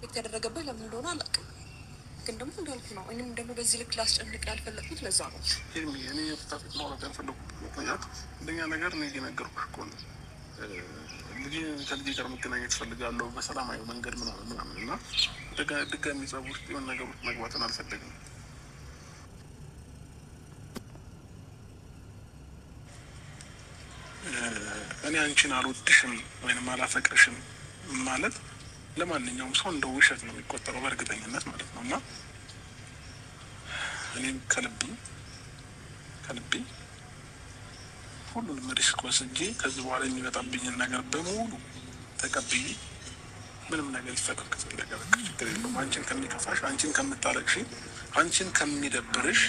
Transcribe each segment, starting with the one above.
ኤክስፔክት ያደረገበት ለምን እንደሆነ አላውቅም። ግን ደግሞ እንዳልኩ ነው። እኔም ደግሞ በዚህ ልክ ላስጨንቅ ያልፈለኩት ለዛ ነው። እኔ ፍታፊት ማውራት ያልፈለኩት ምክንያት አንደኛ ነገር እኔ እየነገርኩሽ እኮ ነው። ልጅ ከልጅ ጋር መገናኘት እፈልጋለሁ በሰላማዊ መንገድ ምናምን እና ድጋሚ ጸብ ውስጥ የሆነ ነገር ውስጥ መግባትን አልፈለግም። እኔ አንቺን አልወድሽም ወይም አላፈቅርሽም ማለት ለማንኛውም ሰው እንደ ውሸት ነው የሚቆጠረው በእርግጠኝነት ማለት ነው። እና እኔም ከልቤ ሁሉንም ሪስክ ወስጄ ከዚህ በኋላ የሚመጣብኝን ነገር በሙሉ ተቀብዬ ምንም ነገር ይፈጠር ከፈለገ ችግር የለውም። አንቺን ከሚከፋሽ፣ አንቺን ከምታለቅሽ፣ አንቺን ከሚደብርሽ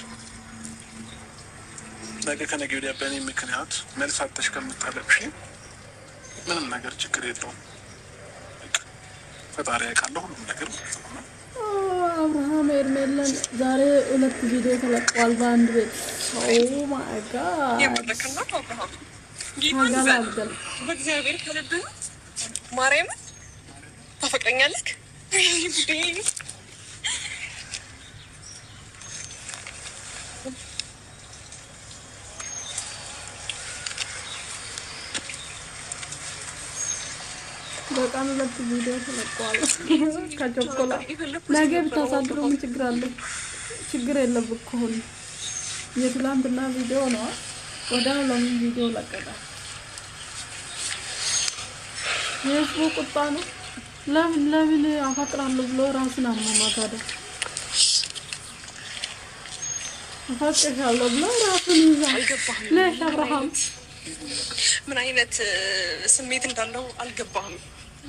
ነገ ከነገ ወዲያ በእኔ ምክንያት መልስ አጥተሽ ከምታለቅሽ ምንም ነገር ችግር የለውም። ፈጣሪ ያውቃለሁ ሁሉም ነገር ማለት ነው። አብርሃም ኤርሜላን ዛሬ 2 ቪዲዮ ተለቀዋል በአንድ ቤት። ኦ ማይ ጋድ የምትከናት አብርሃም ይማዛል። በእግዚአብሔር ከልብህ ማርያም ታፈቅረኛለህ? በጣም 2 ቪዲዮ ተለቀዋል። ከቸኮላ ነገ ብታሳድሩ ምን ችግር አለ? ችግር የለም እኮ የትላንትና ቪዲዮ ነው። ወዲያው ለምን ቪዲዮ ለቀቀ? የህዝቡ ቁጣ ነው። ለምን አፈቅራለሁ ብሎ ራሱን አሟሟት አይደል? አፈቅራለሁ ብሎ ራሱን ይዛል። ለሽ አብርሃም ምን አይነት ስሜት እንዳለው አልገባህም?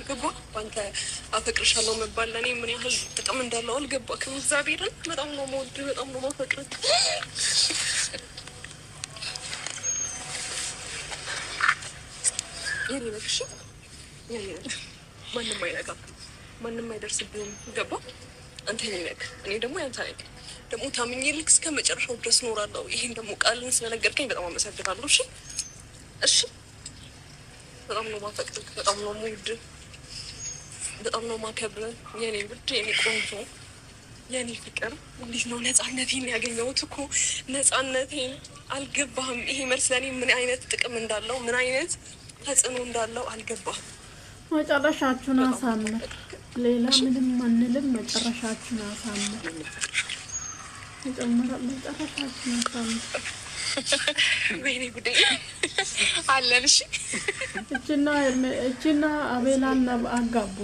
ገባ ባንተ አፈቅርሻለሁ መባል ለኔ ምን ያህል ጥቅም እንዳለው አልገባክም? እግዚአብሔርን በጣም ነው የምወድህ፣ በጣም ነው የማፈቅርህ። የኔ ነሽ የኔ ነሽ። ማንም አይነካም፣ ማንም አይደርስብህም። ገባ አንተ የኔ ነህ፣ እኔ ደግሞ ያንተ ነኝ። ደግሞ ታምኜልህ እስከ መጨረሻው ድረስ እኖራለሁ። ይሄን ደግሞ ቃልን ስለነገርከኝ በጣም አመሰግናለሁ። እሺ በጣም ነው የማፈቅርህ፣ በጣም ነው የምወድህ፣ በጣም ነው የማከብርህ። የኔ ውድ፣ የኔ ቆንጆ፣ የኔ ፍቅር። እንዴት ነው ነፃነቴን ያገኘሁት እኮ ነፃነቴን። አልገባህም? ይሄ መልስ ለእኔ ምን አይነት ጥቅም እንዳለው፣ ምን አይነት ተጽዕኖ እንዳለው አልገባህም? መጨረሻችሁን አሳምር። ሌላ ምንም አንልም። መጨረሻችሁን አሳምር። መጨረሻችሁን አሳምር። ወይኔ ጉዴ አለን። እሺ እቺና አቤላና አጋቡ።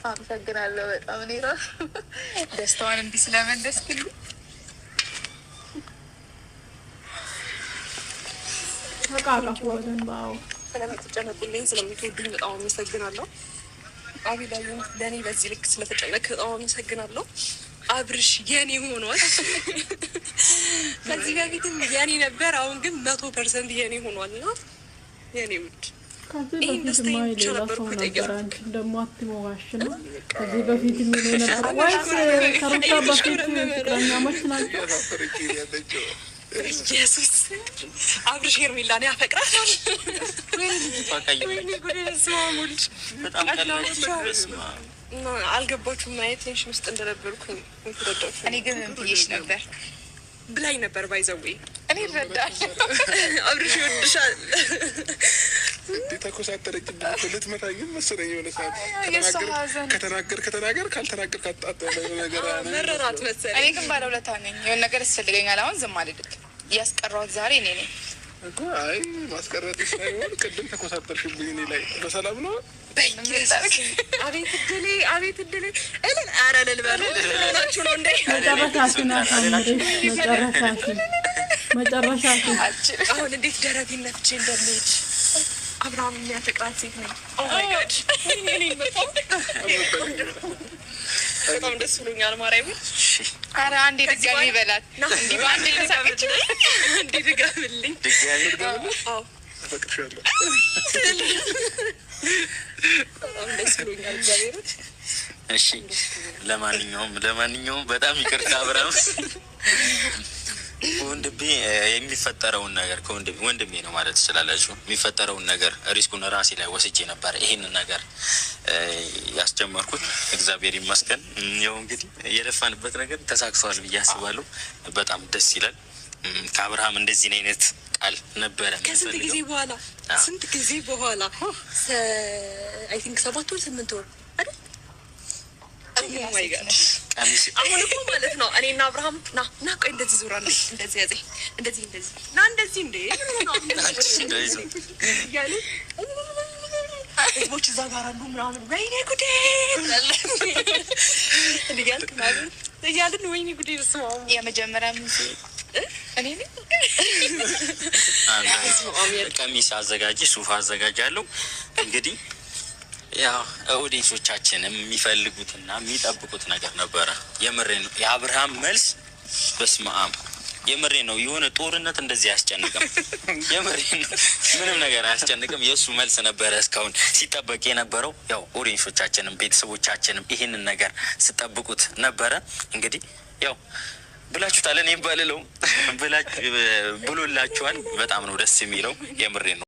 አመሰግናለሁ በጣም። እኔ እራሱ ደስታዋን እንዲህ ስለመለስክልኝ ተቃቃፉ በደንብ። አዎ ስለምትጨነቁልኝ ስለምትወዱኝ በጣም አመሰግናለሁ። አቤላዬም ለእኔ በዚህ ልክ ስለተጨነቅ በጣም አመሰግናለሁ። አብርሽ የኔ ሆኗል። ከዚህ በፊትም የኔ ነበር፣ አሁን ግን 100% የኔ ሆኗል። እና የኔ ውድ ከዚህ በፊት ማይ ሌላ ሰው ነበር። አንቺ ደግሞ አትሞጋሽ ነው። ከዚህ በፊት ምን ነበር? ወይስ ከሩታ በፊት ፍቅረኛሞች ናቸው? ኢየሱስ አብርሽ ሄርሜላን ያፈቅራታል። ወይኔ ጉዴ ስማሙልሽ በጣም አልገባችሁም? ማየት ቴንሽን ውስጥ እንደነበርኩኝ ተረዳችሁ። እኔ ግን ብዬሽ ነበር ብላኝ ነበር። ባይዘዌ እኔ እረዳለሁ። አብርሽ ይወድሻል። እንዴት ተኮሳተረች? ልትመታኝም መሰለኝ የሆነ ሰዓት። ከተናገር ካልተናገር ካጣጣለ ነገር መረራት መሰለኝ። እኔ ግን ባለውለታ ነኝ። የሆነ ነገር ያስፈልገኛል። አሁን ዝም አልልም። እያስቀረሁት ዛሬ እኔ ነኝ እኮ። አይ ማስቀረት ሳይሆን ቅድም ተኮሳተርሽብኝ እኔ ላይ። በሰላም ነው? አቤት እድሌ፣ አቤት እድሌ። እልን ኧረ ልልበሉ ናችሁ ነው እንዴ? መጨረሻችን አሳምሪ። መጨረሻችን አሁን እንዴት ደረቴን ነፍቼ እንደምሄድ አብርሃም የሚያፈቅራት ሴት ነኝ። ኦ ማይ ጋድ በጣም ደስ ብሎኛል። ማርያም ኧረ አንዴ ድጋሚ ይበላት። እንዲህ በአንዴ ልሳቀች። እንዴ ድጋምልኝ። አዎ አፈቅርሻለሁ። በጣም ደስ ብሎኛል። እግዚአብሔር እሺ። ለማንኛውም በጣም ይቅርታ አብርሃም። ወንድሜ የሚፈጠረውን ነገር ወንድሜ ነው ማለት ትችላላችሁ። የሚፈጠረውን ነገር ሪስኩን ራሴ ላይ ወስጄ ነበረ ይሄንን ነገር ያስጀመርኩት። እግዚአብሔር ይመስገን። ያው እንግዲህ የለፋንበት ነገር ተሳክቷል ብዬ አስባለሁ። በጣም ደስ ይላል። ከአብርሃም እንደዚህ አይነት ቃል ነበረ ከስንት ጊዜ በኋላ አይ ቲንክ 7 ወር 8 ወር አይደል? አሁን እኮ ማለት ነው እኔና አብርሃም ና ቆይ እንደዚህ ዙራ ነው እንደዚህ ያዘኝ እንደዚህ ና እንደዚህ እንደ ህዝቦች እዛ ጋር አሉ ምናምን ወይኔ ጉዴ እያልን ወይኔ ጉዴ ስማ የመጀመሪያ ሙዚ እኔ ቀሚስ አዘጋጅ ሱፍ አዘጋጃለሁ። እንግዲህ ያው ኦዲየንሶቻችንም የሚፈልጉትና የሚጠብቁት ነገር ነበረ። የምሬ ነው። የአብርሃም መልስ በስመ አብ የምሬ ነው። የሆነ ጦርነት እንደዚህ አያስጨንቅም። የምሬ ነው። ምንም ነገር አያስጨንቅም። የእሱ መልስ ነበረ እስካሁን ሲጠበቅ የነበረው። ያው ኦዲየንሶቻችንም ቤተሰቦቻችንም ይህንን ነገር ስጠብቁት ነበረ። እንግዲህ ያው ብላችሁታል። እኔም ባልለው ብሎላችኋል። በጣም ነው ደስ የሚለው። የምሬ ነው።